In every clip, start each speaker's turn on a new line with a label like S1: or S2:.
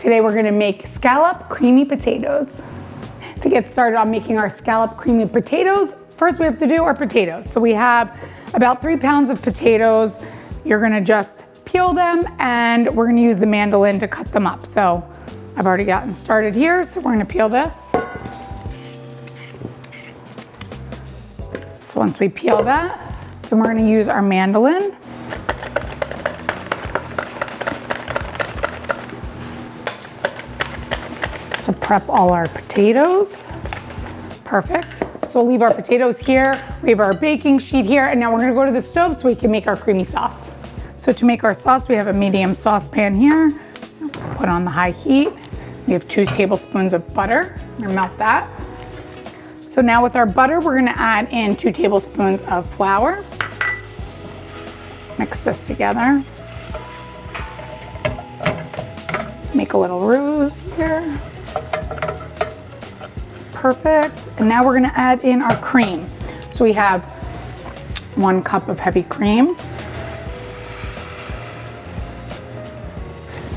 S1: Today we're gonna make scalloped creamy potatoes. To get started on making our scalloped creamy potatoes, first we have to do our potatoes. So we have about 3 pounds of potatoes. You're gonna just peel them and we're gonna use the mandolin to cut them up. So I've already gotten started here, so we're gonna peel this. So once we peel that, then we're gonna use our mandolin. To prep all our potatoes. Perfect. So we'll leave our potatoes here. We have our baking sheet here, and now we're gonna go to the stove so we can make our creamy sauce. So to make our sauce, we have a medium saucepan here. Put on the high heat. We have 2 tablespoons of butter. I'm gonna melt that. So now with our butter, we're gonna add in 2 tablespoons of flour. Mix this together. Make a little roux here. Perfect. And now we're gonna add in our cream. So we have 1 cup of heavy cream,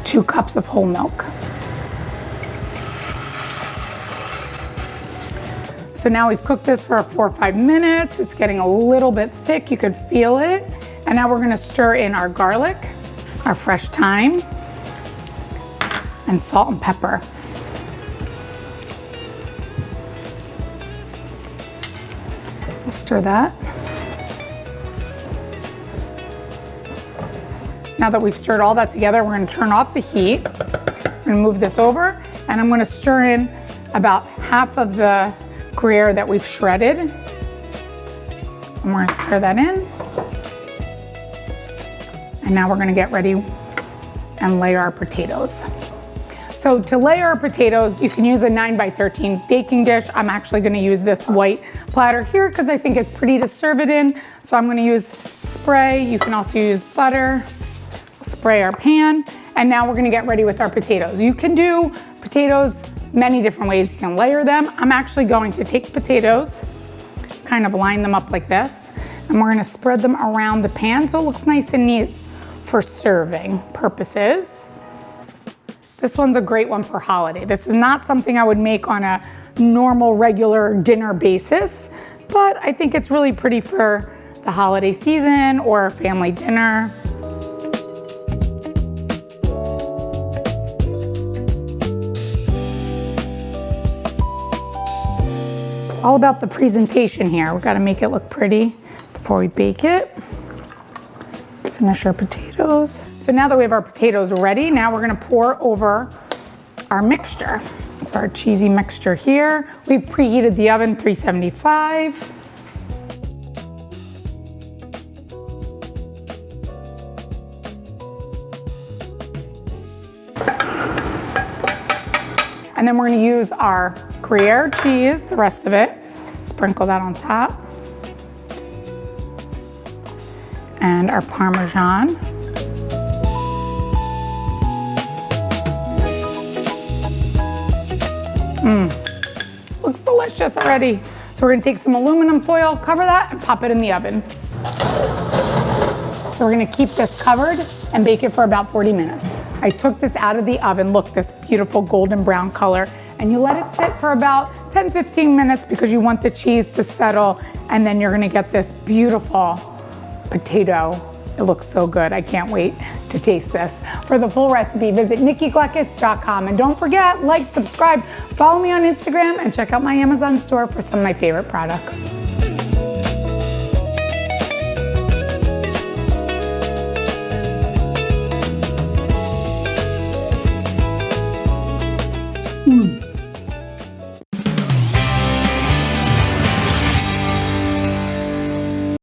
S1: 2 cups of whole milk. So now we've cooked this for 4 or 5 minutes. It's getting a little bit thick, you could feel it. And now we're gonna stir in our garlic, our fresh thyme, and salt and pepper. We'll stir that. Now that we've stirred all that together, we're gonna turn off the heat. I'm gonna move this over, and I'm gonna stir in about half of the Gruyere that we've shredded. And we're gonna stir that in. And now we're gonna get ready and layer our potatoes. So to layer our potatoes, you can use a 9x13 baking dish. I'm actually gonna use this white platter here because I think it's pretty to serve it in. So I'm gonna use spray. You can also use butter. Spray our pan. And now we're gonna get ready with our potatoes. You can do potatoes many different ways. You can layer them. I'm actually going to take potatoes, kind of line them up like this, and we're gonna spread them around the pan so it looks nice and neat for serving purposes. This one's a great one for holiday. This is not something I would make on a normal, regular dinner basis, but I think it's really pretty for the holiday season or a family dinner. All about the presentation here. We've got to make it look pretty before we bake it. Finish our potatoes. So now that we have our potatoes ready, now we're gonna pour over our mixture. So our cheesy mixture here. We've preheated the oven 375. And then we're gonna use our Gruyere cheese, the rest of it. Sprinkle that on top. And our Parmesan. Looks delicious already. So we're gonna take some aluminum foil, cover that, and pop it in the oven. So we're gonna keep this covered and bake it for about 40 minutes. I took this out of the oven. Look, this beautiful golden brown color. And you let it sit for about 10-15 minutes because you want the cheese to settle, and then you're gonna get this beautiful potato. It looks so good. I can't wait to taste this. For the full recipe, visit nikkigleckis.com. And don't forget, like, subscribe, follow me on Instagram, and check out my Amazon store for some of my favorite products.